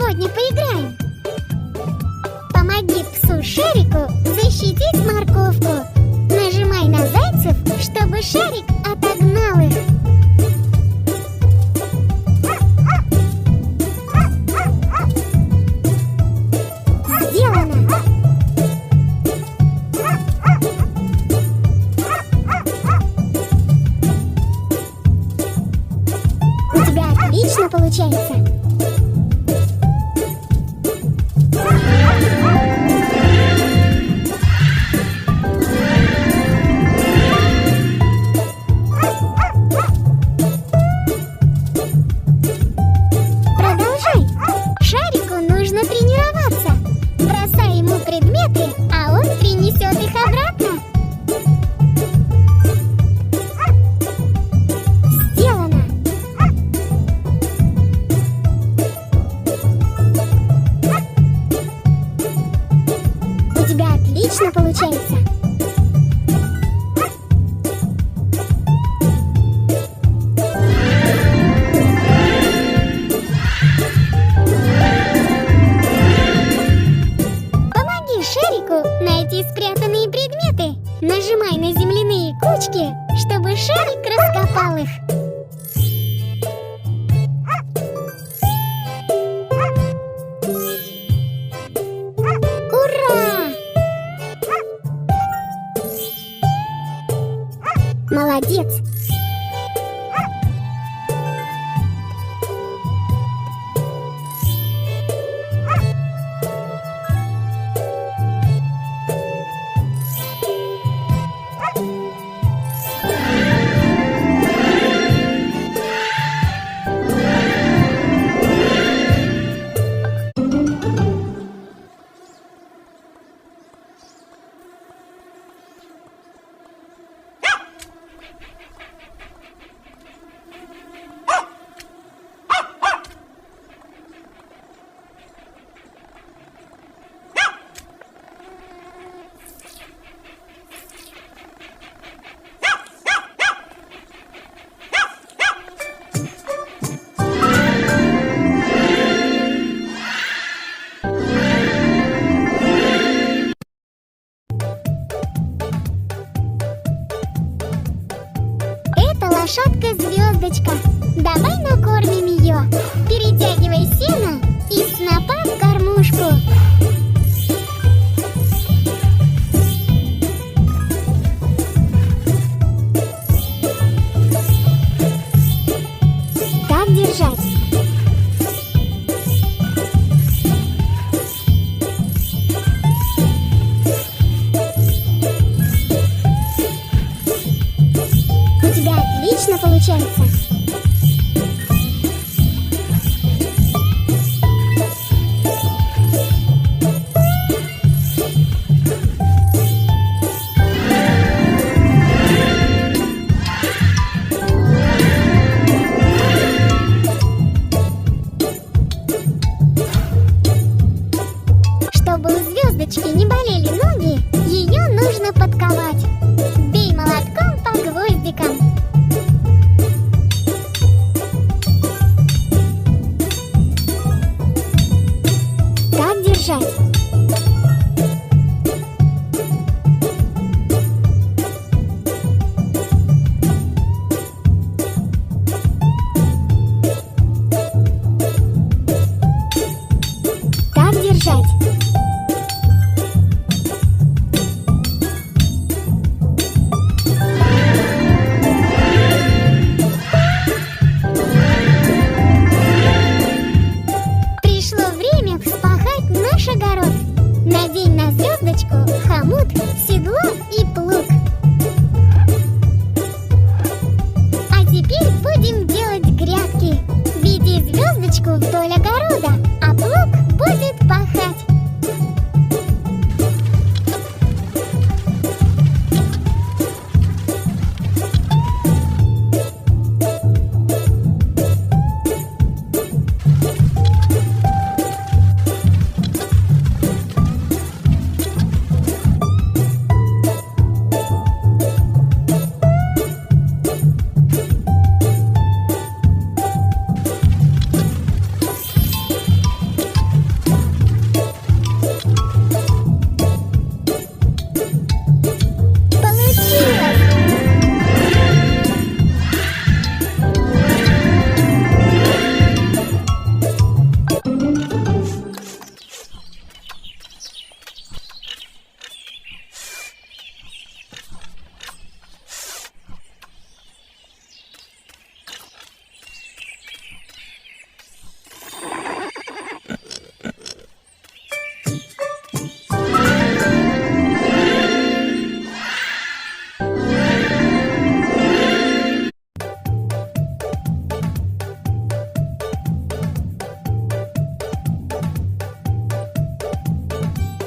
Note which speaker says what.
Speaker 1: сегодня поиграем? Помоги псу Шарику защитить морковку. Нажимай на зайцев, чтобы Шарик отогнал их. Сделано! У тебя отлично получается! Продолжай! Шарику нужно тренироваться. Бросай ему предметы, а он принесет их обратно. Сделано! У тебя отлично получается! Помоги Шарику найти спрятанные предметы. Нажимай на земляные кучки, чтобы Шарик раскопал их. Ура! Молодец! Лошадка-звездочка, давай накормим ее. Перетягивай сено из снопа в кормушку. Так держать. У тебя отлично получается! Чтобы у звездочки не болели ноги, ее нужно подковать. Бей молотком по гвоздикам. Так держать. Так держать. Пришло время вспахать наш огород. Надень на звездочку хомут, седло и плуг. А теперь будем делать грядки. Веди звездочку вдоль огорода, а плуг будет пахать.